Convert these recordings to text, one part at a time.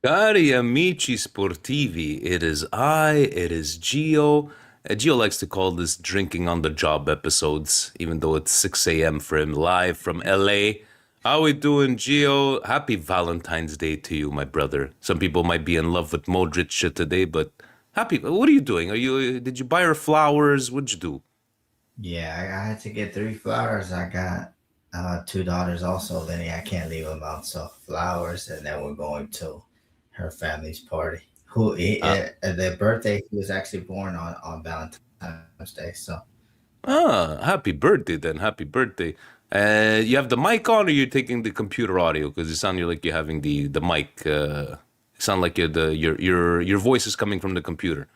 Cari amici sportivi, it is it is Gio. Gio likes to call this drinking on the job episodes, even though it's 6 a.m. for him live from LA. How we doing, Gio? Happy Valentine's Day to you, my brother. Some people might be in love with Modrić today, but happy. What are you doing? Did you buy her flowers? What'd you do? Yeah, I had to get three flowers. I got two daughters also, Vinny. I can't leave them out. So flowers, and then we're going to her family's party. Uh, Their birthday, he was actually born on Valentine's Day. So Happy birthday then. Happy birthday. You have the mic on, or you're taking the computer audio? Because it sounds like you're having the mic. It sound like your voice is coming from the computer.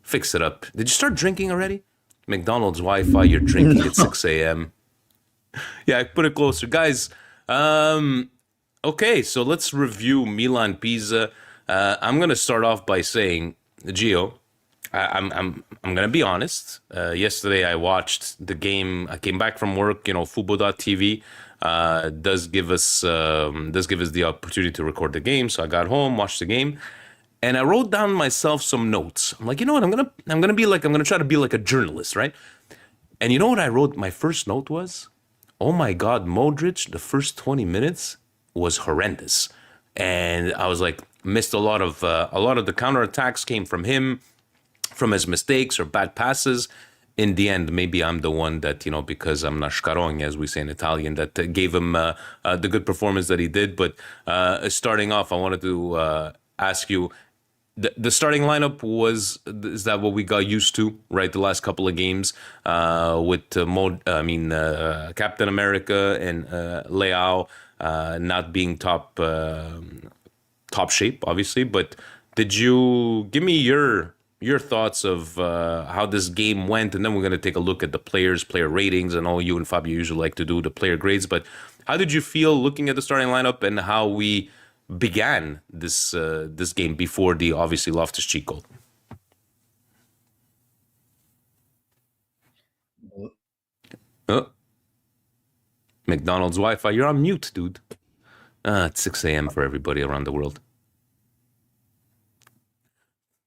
Fix it up. Did you start drinking already? McDonald's Wi-Fi. You're drinking at no. 6 a.m. Yeah, put it closer, guys. Um, okay, so let's review Milan Pisa. I'm gonna start off by saying, Gio, I'm gonna be honest. Yesterday I watched the game. I came back from work. Fubo.tv does give us the opportunity to record the game. So I got home, watched the game, and I wrote down myself some notes. I'm like, you know what? I'm gonna try to be like a journalist, right? And you know what I wrote? My first note was, oh my God, Modric, the first 20 minutes was horrendous. And I was like, missed a lot of the counterattacks came from him, from his mistakes or bad passes. In the end, maybe I'm the one that, because I'm not scarogna, as we say in Italian, that gave him the good performance that he did. But starting off, I wanted to ask you, the starting lineup is that what we got used to, right? The last couple of games with Captain America and Leao not being top shape, obviously. But did you give me your thoughts of how this game went, and then we're gonna take a look at the player ratings, and all you and Fabio usually like to do the player grades. But how did you feel looking at the starting lineup and how we began this game before the obviously Loftus Cheek goal? Oh, McDonald's Wi-Fi, you're on mute, dude. It's 6 a.m. for everybody around the world.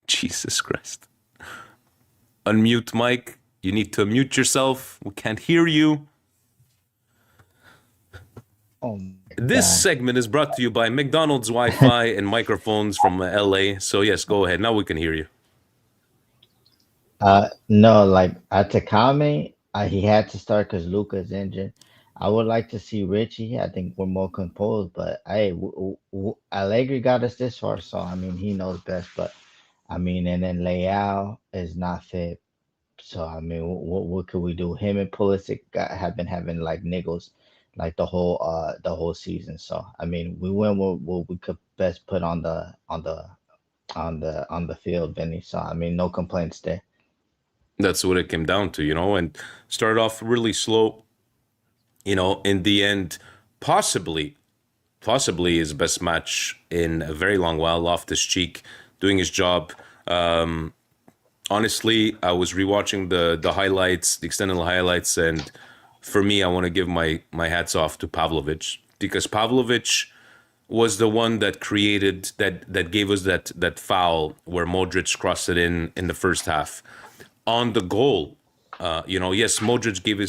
Jesus Christ. Unmute, Mike. You need to mute yourself. We can't hear you. Oh my This God. segment is brought to you by McDonald's Wi-Fi and microphones from LA. So yes, go ahead. Now we can hear you. No, like Atakame, he had to start because Luka's injured. I would like to see Richie. I think we're more composed, but hey, Allegri got us this far, so I mean he knows best. But I mean, and then Leao is not fit, so I mean, what could we do? Him and Pulisic have been having like niggles, like the whole season. So I mean, we went with what we could best put on the field, Vinny. So I mean, no complaints there. That's what it came down to, and started off really slow. In the end, possibly, possibly his best match in a very long while. Loftus Cheek doing his job. Honestly, I was rewatching the highlights, the extended highlights, and for me, I want to give my hats off to Pavlovic, because Pavlovic was the one that created that gave us that foul where Modric crossed it in the first half. On the goal, yes, Modric gave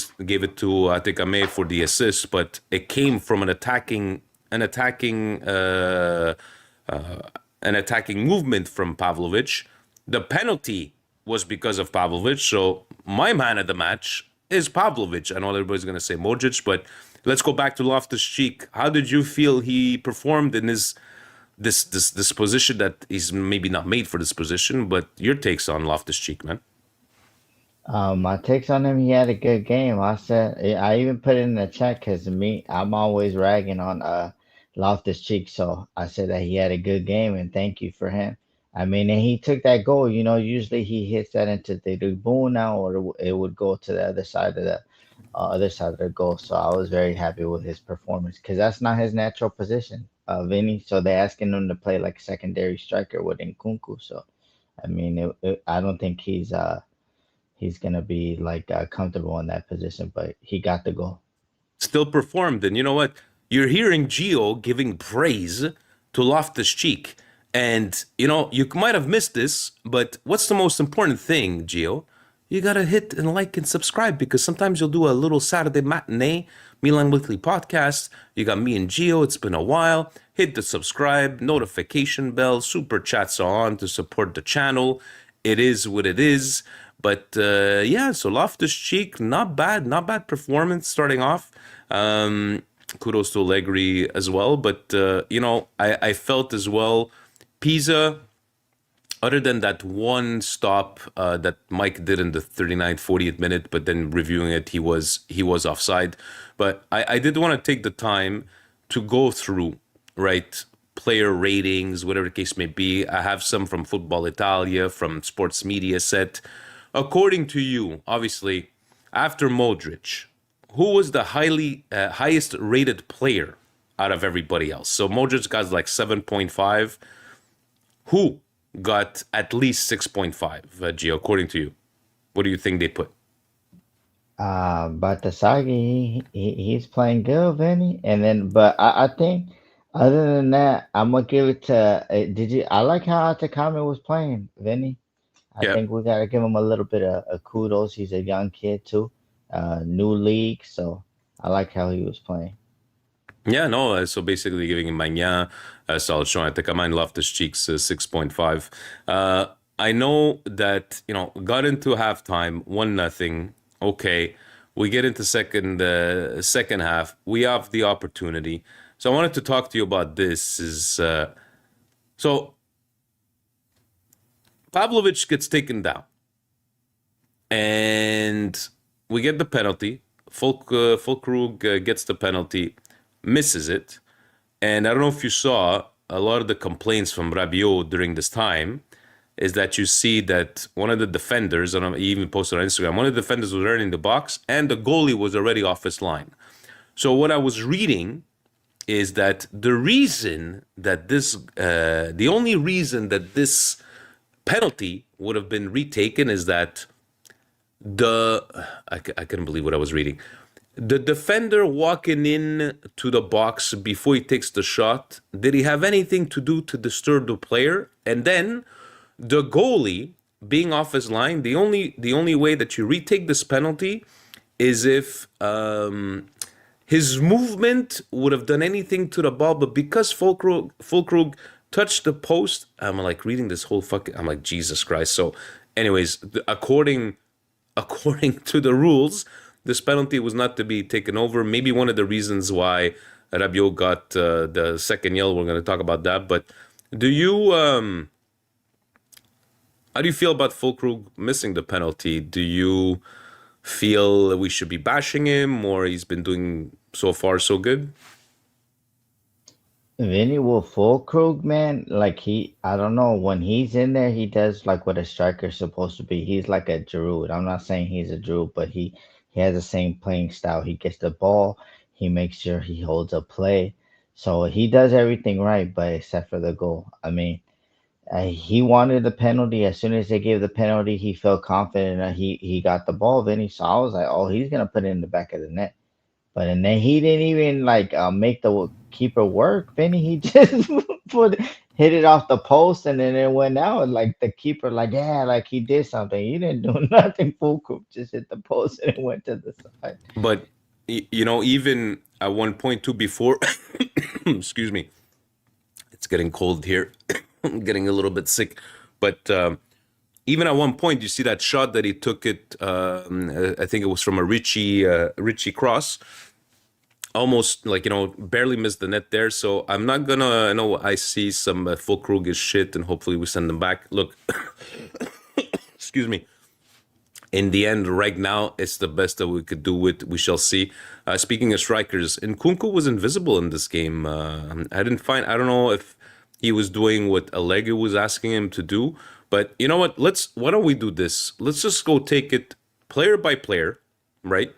it to Atekame for the assist, but it came from an attacking an attacking movement from Pavlovic. The penalty was because of Pavlovic. So my man of the match is Pavlovic. I know everybody's going to say Modric, but let's go back to Loftus Cheek. How did you feel he performed in his this position that he's maybe not made for this position? But your takes on Loftus Cheek, man? My takes on him, he had a good game. I even put it in the chat because me, I'm always ragging on Loftus Cheek, so I said that he had a good game and thank you for him. I mean, and he took that goal. Usually he hits that into the tribuna or it would go to the other side of the goal. So I was very happy with his performance because that's not his natural position, Vinny. So they're asking him to play like secondary striker with Nkunku. So I mean, I don't think he's gonna be like comfortable in that position, but he got the goal. Still performed. And you know what? You're hearing Gio giving praise to Loftus Cheek. And, you might have missed this, but what's the most important thing, Gio? You gotta hit and like and subscribe because sometimes you'll do a little Saturday matinee, Milan Weekly Podcast. You got me and Gio. It's been a while. Hit the subscribe, notification bell, super chats are on to support the channel. It is what it is. But yeah, so Loftus Cheek, not bad performance starting off. Kudos to Allegri as well. But, I felt as well, Pisa, other than that one stop that Mike did in the 39th, 40th minute, but then reviewing it, he was offside. But I did want to take the time to go through, right, player ratings, whatever the case may be. I have some from Football Italia, from Sports Media Set. According to you, obviously, after Modrić, who was the highest rated player out of everybody else? So Modrić got like 7.5. Who got at least 6.5, Gio, according to you? What do you think they put? But the he's playing good, Vinny. And then, but I think other than that, I'm gonna give it to. Did you? I like how Atakame was playing, Vinny. I Yeah. think we gotta give him a little bit of kudos. He's a young kid too, new league, so I like how he was playing. Yeah, no, so basically giving him Magnan a solid showing. I think I might love this Cheeks 6.5. I know that, got into halftime, 1-0. Okay, we get into second half. We have the opportunity. So I wanted to talk to you about this. So Pavlovic gets taken down. And we get the penalty. Füllkrug gets the penalty, misses it. And I don't know if you saw a lot of the complaints from Rabiot during this time is that you see that one of the defenders, and I even posted on Instagram, one of the defenders was already in the box and the goalie was already off his line. So what I was reading is that the only reason that this penalty would have been retaken is that I couldn't believe what I was reading. The defender walking in to the box before he takes the shot, did he have anything to do to disturb the player? And then the goalie being off his line, the only way that you retake this penalty is if his movement would have done anything to the ball, but because Füllkrug touched the post, I'm like reading this whole I'm like, Jesus Christ. So anyways, according to the rules, this penalty was not to be taken over. Maybe one of the reasons why Rabiot got the second yellow, we're going to talk about that. But how do you feel about Füllkrug missing the penalty? Do you feel we should be bashing him, or he's been doing so far so good? Vinny will Füllkrug, man, like I don't know, when he's in there, he does like what a striker's supposed to be. He's like a Giroud. I'm not saying he's a Giroud, but he has the same playing style. He gets the ball, he makes sure he holds a play. So he does everything right, but except for the goal. I mean, he wanted the penalty. As soon as they gave the penalty, he felt confident that he got the ball. Vinny, so I was like, oh, he's gonna put it in the back of the net. But and then he didn't even like make the keeper work. Vinny, he just hit it off the post and then it went out. Like the keeper, like yeah, like he did something. He didn't do nothing. Fulcrum just hit the post and it went to the side. But even at one point too, before, excuse me, it's getting cold here. I'm getting a little bit sick, but even at one point, you see that shot that he took it. I think it was from a Richie cross. Almost like barely missed the net there. So I'm not gonna. I know I see some Füllkrug is shit, and hopefully we send them back. Look, excuse me. In the end, right now, it's the best that we could do with. We shall see. Speaking of strikers, Nkunku was invisible in this game. I don't know if he was doing what Allegri was asking him to do. But you know what? Why don't we do this? Let's just go take it player by player, right?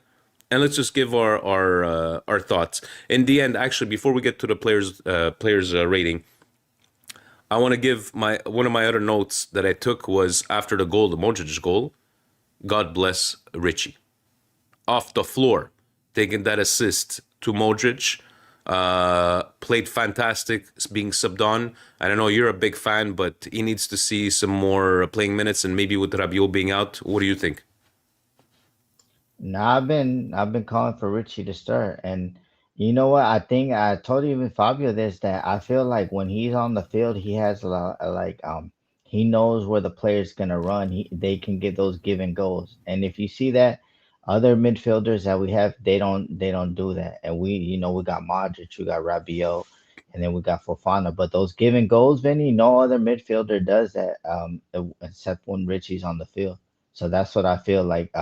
And let's just give our thoughts. In the end, actually, before we get to the players rating, I want to give one of my other notes that I took was after the goal, the Modrić goal. God bless Richie, off the floor, taking that assist to Modrić. played fantastic being subbed on. I don't know, you're a big fan, but he needs to see some more playing minutes, and maybe with Rabiot being out, what do you think? No, I've been calling for Richie to start, and you know what? I think I told even Fabio this that I feel like when he's on the field, he has a lot like he knows where the player's gonna run. They can get those given goals, and if you see that other midfielders that we have, they don't do that. And we got Modric, we got Rabiot, and then we got Fofana. But those given goals, Vinny, no other midfielder does that except when Richie's on the field. So that's what I feel like.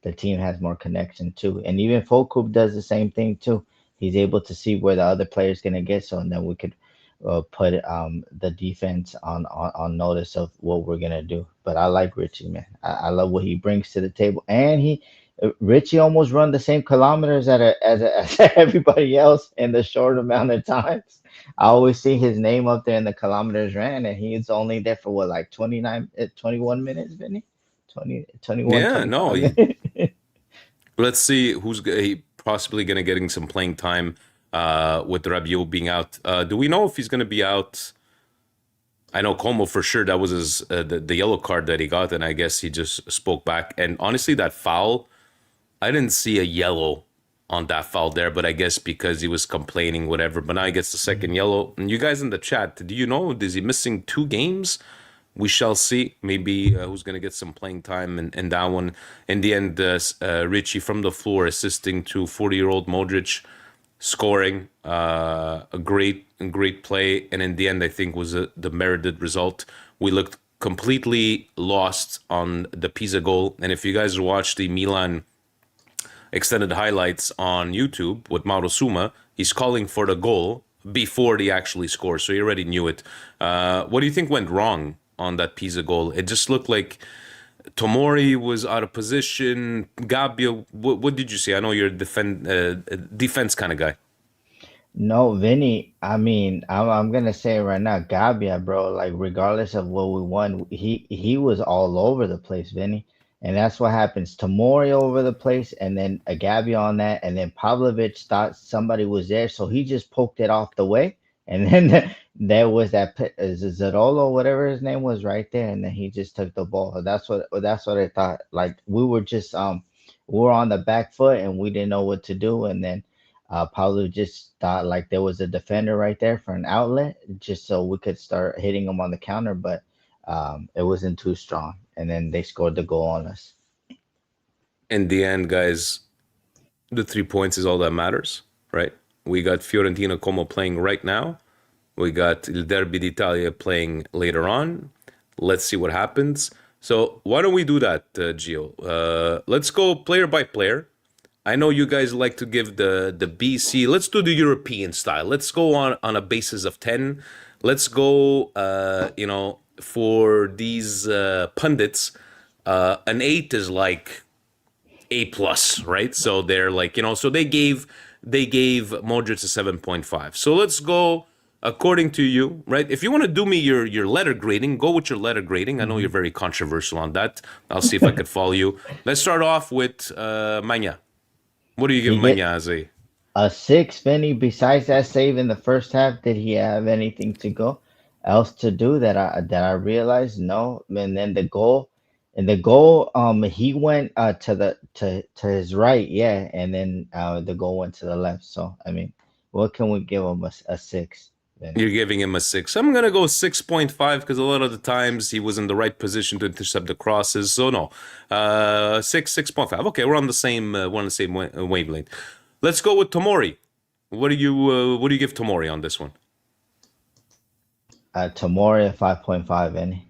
The team has more connection too. And even Füllkrug does the same thing too. He's able to see where the other player's gonna get, so and then we could put the defense on notice of what we're gonna do. But I like Richie, man. I love what he brings to the table, and Richie almost run the same kilometers as everybody else in the short amount of times. I always see his name up there in the kilometers ran, and he's only there for what, like 21 minutes, Vinny? 21, Yeah, no, 25 minutes. let's see who's possibly going to getting some playing time with Rabiot being out. Do we know if he's going to be out? I know Como for sure. That was his the yellow card that he got, and I guess he just spoke back. And honestly, that foul, I didn't see a yellow on that foul there, but I guess because he was complaining, whatever. But now he gets the second yellow. And you guys in the chat, do you know, is he missing 2 games? We shall see. Maybe who's going to get some playing time in that one. In the end, Richie from the floor assisting to 40-year-old Modrić, scoring a great play. And in the end, I think was the merited result. We looked completely lost on the Pisa goal. And if you guys watch the Milan extended highlights on YouTube with Mauro Suma, he's calling for the goal before he actually scores. So he already knew it. What do you think went wrong on that Pisa goal? It just looked like Tomori was out of position. Gabbia, what did you see? I know you're a defense kind of guy. No, Vinny, I mean, I'm gonna say it right now, Gabbia, bro, like regardless of what we won, he was all over the place, Vinny. And that's what happens. Tomori over the place, and then a Gabbia on that, and then Pavlovic thought somebody was there, so he just poked it off the way. And then there was Zarolo, whatever his name was, right there, and then he just took the ball. That's what I thought. Like we were on the back foot and we didn't know what to do, and then Paulo just thought like there was a defender right there for an outlet, just so we could start hitting him on the counter, but it wasn't too strong, and then they scored the goal on us. In the end, guys, the 3 points is all that matters, right? We got Fiorentina Como playing right now. We got Il Derby d'Italia playing later on. Let's see what happens. So why don't we do that, Gio? Let's go player by player. I know you guys like to give the BC. Let's do the European style. Let's go on a basis of 10. Let's go, for these pundits, an 8 is like A plus, right? So they're like, so they gave Modric a 7.5. So let's go according to you, right? If you want to do me your letter grading, go with your letter grading. I know you're very controversial on that. I'll see if I could follow you. Let's start off with Manya. What do you give He Manya get as a 6, Vinny. Besides that save in the first half, did he have anything to go else to do that I realized? No. And then the goal, he went to his right, yeah, and then the goal went to the left. So I mean, what can we give him a 6, Vinny? You're giving him a 6. I'm going to go 6.5 because a lot of the times he was in the right position to intercept the crosses. So no, 6.5. Okay, we're on the same wavelength. Let's go with Tomori. What do you give Tomori on this one? Tomori at 5.5, Vinny.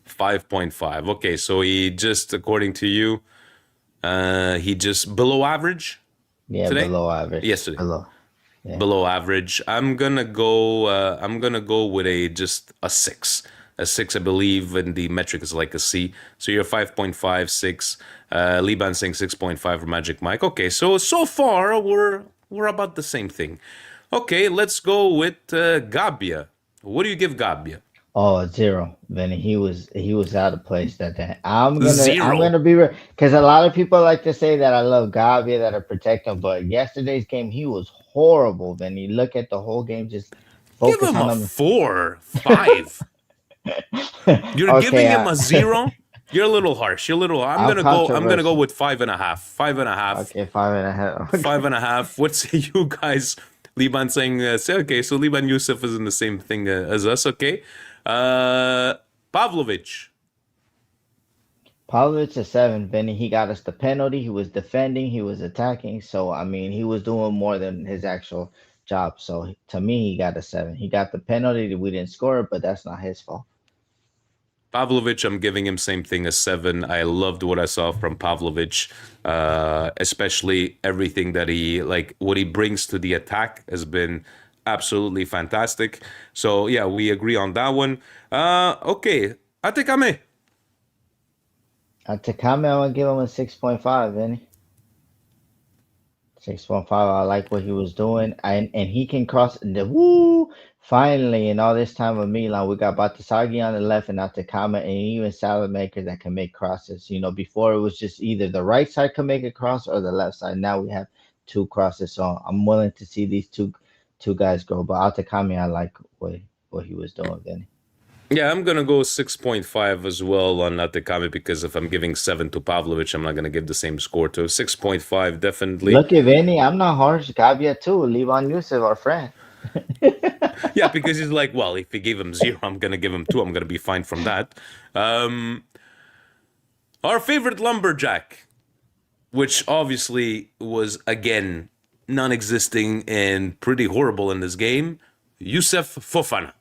5.5. Okay, so he just, according to you, he just below average Yeah, today? below average. Yesterday. Below. Yeah. Below average. I'm gonna go with just a 6. A 6, I believe, and the metric is like a C. So you're 5.5, 6. Liban saying 6.5 for Magic Mike. Okay, so far we're about the same thing. Okay, let's go with Gabbia. What do you give Gabbia? Oh, zero. Vinny, he was out of place that day. I'm Zero. gonna be real because a lot of people like to say that I love Gavia that I protect him, but yesterday's game he was horrible. Vinny, look at the whole game, just Give focus him on a him. 4, 5. You're Okay, giving him a 0. You're a little harsh. You're a little. I'm I'm gonna go. I'm gonna go controversial. with 5.5. 5.5. Okay, 5.5. Five Okay. and a half. What say you guys? Liban saying, say, okay, so Liban Youssef is in the same thing as us, okay? Pavlovic. Pavlovich is 7, Vinny. He got us the penalty. He was defending. He was attacking. So I mean, he was doing more than his actual job. So to me, he got a 7. He got the penalty. We didn't score it, but that's not his fault. Pavlovic, I'm giving him same thing as 7. I loved what I saw from Pavlovic, especially everything that what he brings to the attack has been absolutely fantastic. So yeah, we agree on that one. Okay, Atekame. Takame, I'm gonna give him a 6.5, Vinny. 6.5. I like what he was doing, and he can cross the woo. Finally, in all this time of Milan, we got Batasagi on the left and Atakama, and even Salamakers that can make crosses. Before it was just either the right side can make a cross or the left side. Now we have two crosses, so I'm willing to see these two guys go. But Atakami, I like what he was doing, Vinny. Yeah, I'm gonna go 6.5 as well on Atekame because if I'm giving 7 to Pavlovic, I'm not gonna give the same score to 6.5, definitely. Look at Vinny. I'm not harsh. Gabia too. Livan Yusuf, our friend. Yeah, because he's like, well, if he gave him 0, I'm gonna give him 2. I'm gonna be fine from that. Um, our favorite lumberjack, which obviously was again non-existing and pretty horrible in this game, Youssef Fofana.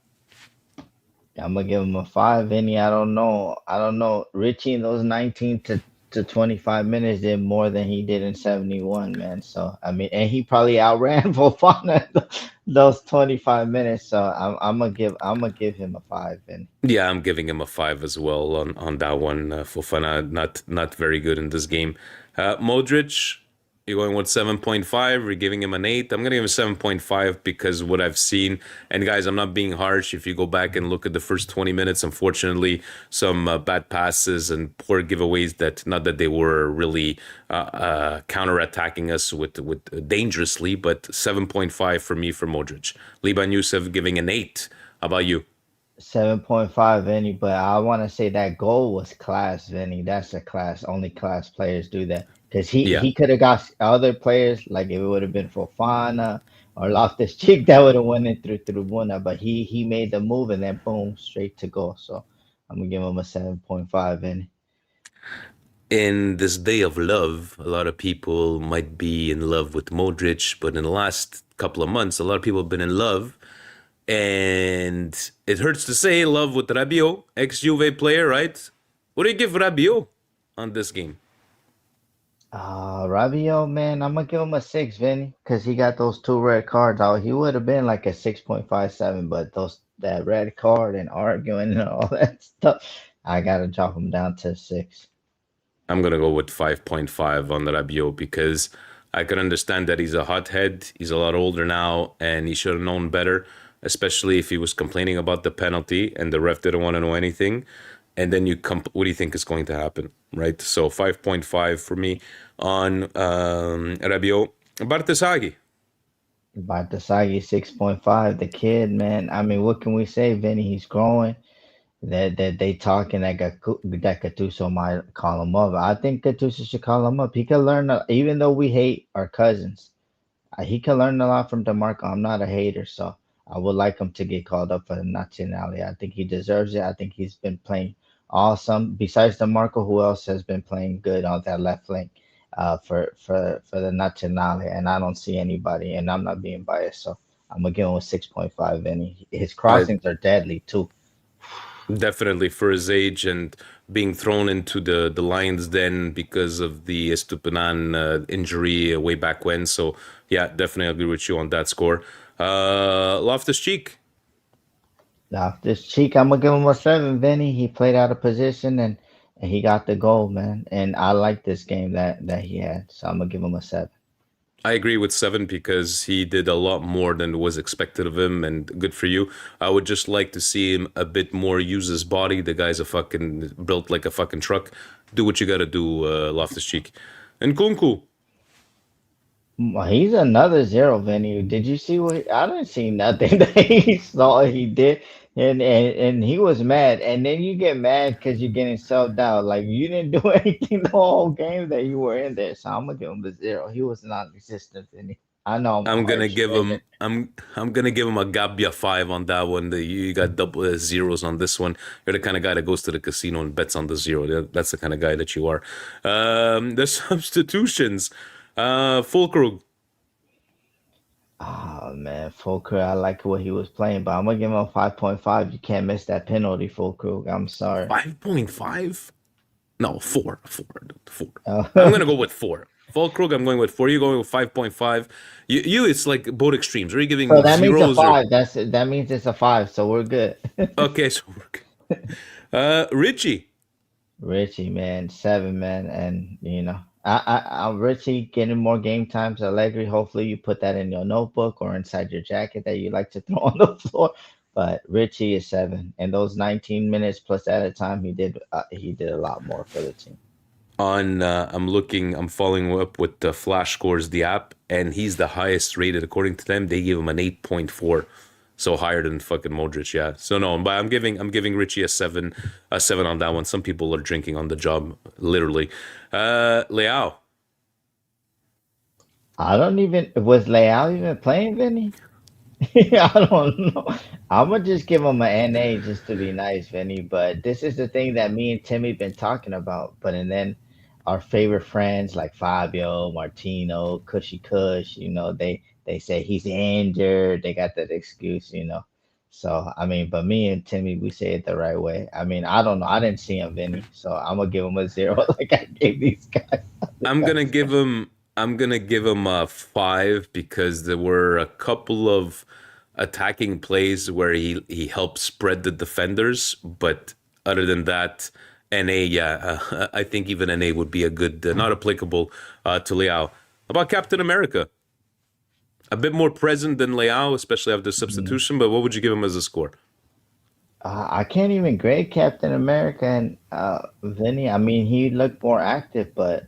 I'm gonna give him a 5, Vinny. I don't know. I don't know. Richie in those 19 to 25 minutes did more than he did in 71, man. So I mean, and he probably outran Fofana those 25 minutes. So I'm gonna give him a 5, Vinny. Yeah, I'm giving him a 5 as well on that one. Fofana not very good in this game. Modric, you're going with 7.5. We're giving him an 8. I'm gonna give him 7.5 because what I've seen. And guys, I'm not being harsh. If you go back and look at the first 20 minutes, unfortunately, some bad passes and poor giveaways. That not that they were really counter-attacking us with dangerously, but 7.5 for me for Modric. Liban Youssef giving an 8. How about you? 7.5, Vinny, but I want to say that goal was class, Vinny. That's a class. Only class players do that. Because he, Yeah. he could have got other players, like if it would have been Fofana or Loftus Cheek, that would have went in through Tribuna. But he made the move and then boom, straight to goal. So I'm going to give him a 7.5, Vinny. In this day of love, a lot of people might be in love with Modric, but in the last couple of months, a lot of people have been in love. And it hurts to say love with Rabiot, ex-Juve player, right? What do you give Rabiot on this game? Rabiot, man, I'm going to give him a 6, Vinny, because he got those two red cards out. He would have been like a 6.57, but that red card and arguing and all that stuff, I got to drop him down to 6. I'm gonna go with 5.5 on Rabiot because I can understand that he's a hothead. He's a lot older now, and he should have known better. Especially if he was complaining about the penalty and the ref didn't want to know anything. And then what do you think is going to happen, right? So 5.5 for me on Rabiot. Bartesaghi. About the Sagi 6.5, the kid, man. I mean, what can we say, Vinny? He's growing. That they talking that Gattuso might call him up. I think Gattuso should call him up. He can learn, even though we hate our cousins. He can learn a lot from DeMarco. I'm not a hater, so I would like him to get called up for the nationality. I think he deserves it. I think he's been playing awesome. Besides DeMarco, who else has been playing good on that left flank for the nationality? And I don't see anybody, and I'm not being biased, so I'm gonna give him a 6.5. And his I crossings are deadly too. definitely for his age and being thrown into the Lions den because of the Estupinan injury way back when. So yeah, definitely agree with you on that score. Loftus Cheek. Now, this cheek, I'm gonna give him a 7, Vinny. He played out of position and he got the goal, man. And I like this game that he had, so I'm gonna give him a 7. I agree with 7 because he did a lot more than was expected of him, and good for you. I would just like to see him a bit more use his body. The guy's a fucking built like a fucking truck. Do what you gotta do, Loftus Cheek. And Kunku. Well, he's another zero, Vinny. Did you see what I didn't see nothing that he saw he did, and he was mad. And then you get mad because you're getting subbed out. Like you didn't do anything the whole game that you were in there. So I'm gonna give him a zero. He was non-existent, Vinny. I know I'm I'm gonna harsh, give man. him. I'm gonna give him a Gabbia 5 on that one. You got double zeros on this one. You're the kind of guy that goes to the casino and bets on the zero. That's the kind of guy that you are. The substitutions. Füllkrug. Oh man, Fulkrug, I like what he was playing, but I'm gonna give him a 5.5. You can't miss that penalty, Fulkrug. I'm sorry. 5.5? No, 4. 4. 4. I'm Uh, gonna go with 4. Füllkrug, I'm going with 4. You're going with 5.5. It's like both extremes. Are you so giving that means a zeros or five. That means it's a five. So we're good. okay? So Richie. Richie, man, seven, man, and I'm Richie getting more game times. Allegri, hopefully you put that in your notebook or inside your jacket that you like to throw on the floor. But Richie is seven, and those 19 minutes plus added time, he did a lot more for the team. I'm following up with the Flash Scores, the app, and he's the highest rated according to them. They gave him an 8.4, so higher than fucking Modric. Yeah. So no, but I'm giving Richie a 7 on that one. Some people are drinking on the job, literally. Leao. I don't even was Leal even playing, Vinny? I don't know. I'm gonna just give him an NA just to be nice, Vinny. But this is the thing that me and Timmy been talking about. But and then our favorite friends like Fabio, Martino, Cushy Cush, they say he's injured. They got that excuse. So I mean, but me and Timmy, we say it the right way. I mean, I don't know. I didn't see him, Vinny. So I'm gonna give him a zero, like I gave these guys. The I'm gonna guys. give him I'm gonna give him a 5 because there were a couple of attacking plays where he helped spread the defenders, but other than that, NA, yeah, I think even NA would be a good, not applicable to Leao. How about Captain America? A bit more present than Leao, especially after substitution, but what would you give him as a score? I can't even grade Captain America and Vinny. I mean, he looked more active, but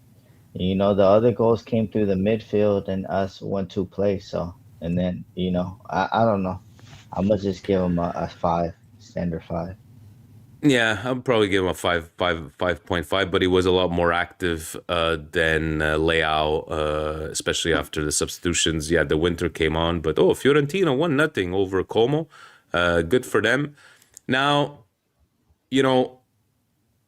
the other goals came through the midfield and us 1-2 play. So, and then I don't know. I'm gonna just give him a five, standard five. Yeah, I'll probably give him a 5.5, but he was a lot more active than Leao, especially after the substitutions. Yeah, the winter came on, but Fiorentina won nothing over Como. Good for them. Now, you know,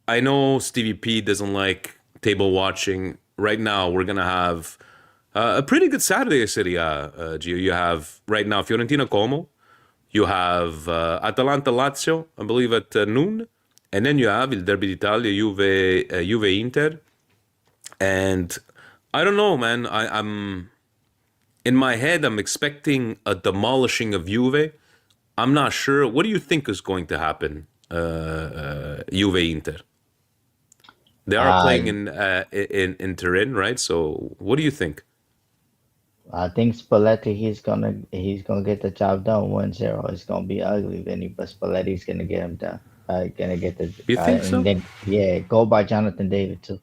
I know Stevie P doesn't like table watching. Right now, we're gonna have a pretty good Saturday at Serie A. Gio. You have right now Fiorentina Como. You have Atalanta Lazio, I believe, at noon. And then you have Il Derby d'Italia, Juve Inter. And I don't know, man. I'm in my head, I'm expecting a demolishing of Juve. I'm not sure. What do you think is going to happen, Juve Inter? They are playing I in Turin, right? So what do you think? I think Spalletti he's gonna get the job done 1-0. It's gonna be ugly, Vinny, but Spalletti's gonna get him done. Gonna get the You think and so? then yeah, go by Jonathan David too.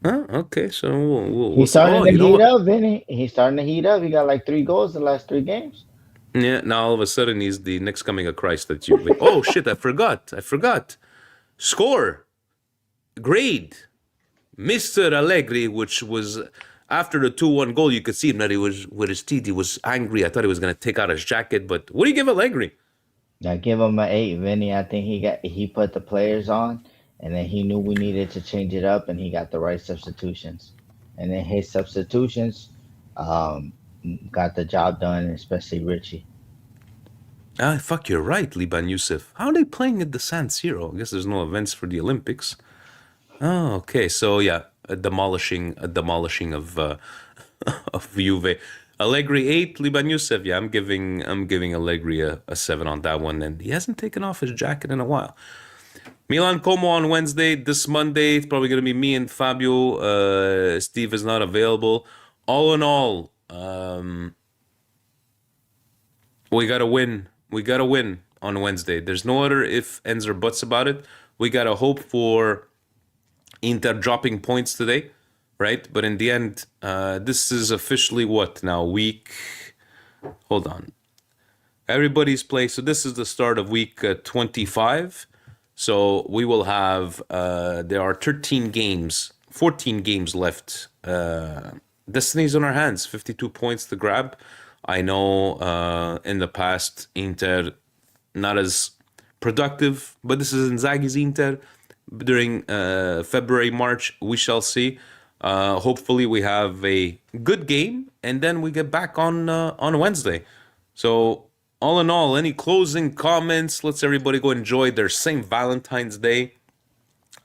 Huh? Okay, so we'll He's see. starting Oh, to you know heat what? up, Vinny. He's starting to heat up. He got like 3 goals the last 3 games. Yeah, now all of a sudden he's the next coming of Christ that you. Oh shit! I forgot. I forgot. Score, grade, Mister Allegri, which was after the 2-1 goal. You could see him that he was with his teeth. He was angry. I thought he was gonna take out his jacket. But what do you give Allegri? I give him an 8, Vinny. I think he put the players on, and then he knew we needed to change it up, and he got the right substitutions. And then his substitutions um, got the job done, especially Richie. Ah, fuck, you're right, Liban Youssef. How are they playing at the San Siro? I guess there's no events for the Olympics. Oh, okay. So yeah, a demolishing of of Juve. Allegri 8, Liban Youssef. Yeah, I'm giving Allegri a 7 on that one, and he hasn't taken off his jacket in a while. Milan Como on Wednesday. This Monday, it's probably gonna be me and Fabio. Steve is not available. All in all, We gotta win. We gotta win on Wednesday. There's no other if, ends, or buts about it. We gotta hope for Inter dropping points today, right? But in the end, this is officially what now? Hold on. Everybody's play. So this is the start of week 25. So we will have, there are 14 games left. Destiny's on our hands, 52 points to grab. I know in the past, Inter not as productive, but this is Inzaghi's Inter. During February, March, we shall see. Hopefully, we have a good game, and then we get back on Wednesday. So, all in all, any closing comments? Let's everybody go enjoy their St. Valentine's Day.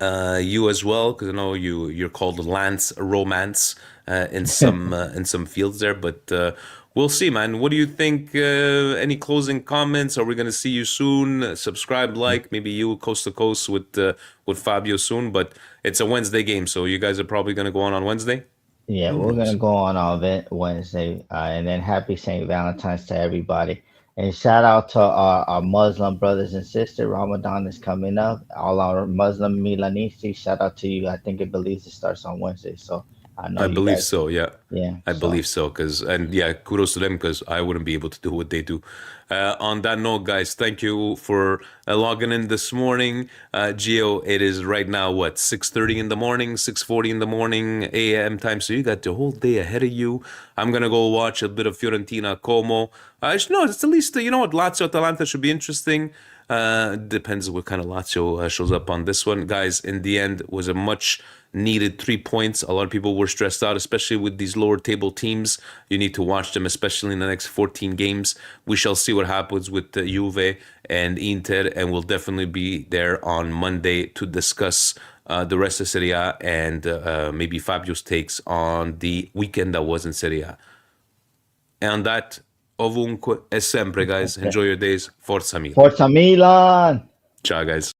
You as well, because I know you're called Lance Romance in some fields there, but we'll see, man. What do you think? Any closing comments? Are we gonna see you soon? Subscribe, like, maybe you coast to coast with Fabio soon. But it's a Wednesday game, so you guys are probably gonna go on Wednesday. Yeah, Who we're knows? gonna go on event Wednesday, and then happy St. Valentine's to everybody. And shout out to our Muslim brothers and sisters. Ramadan is coming up. All our Muslim Milanisti, shout out to you. I think it believes it starts on Wednesday, so I know I you believe guys. so, yeah. Yeah, I so believe so, kudos to them because I wouldn't be able to do what they do. On that note, guys, thank you for logging in this morning. Gio, it is right now, what, 6:30 in the morning, 6:40 in the morning, a.m. time, so you got the whole day ahead of you. I'm going to go watch a bit of Fiorentina Como. No, it's at least, you know what, Lazio Atalanta should be interesting. Depends what kind of Lazio shows up on this one. Guys, in the end, was a much needed 3 points. A lot of people were stressed out, especially with these lower table teams. You need to watch them, especially in the next 14 games. We shall see what happens with Juve and Inter, and we'll definitely be there on Monday to discuss the rest of Serie A and maybe Fabio's takes on the weekend that was in Serie A. And on that, ovunque e sempre, guys. okay. Enjoy your days. Forza Milan. Forza Milan. Ciao, guys.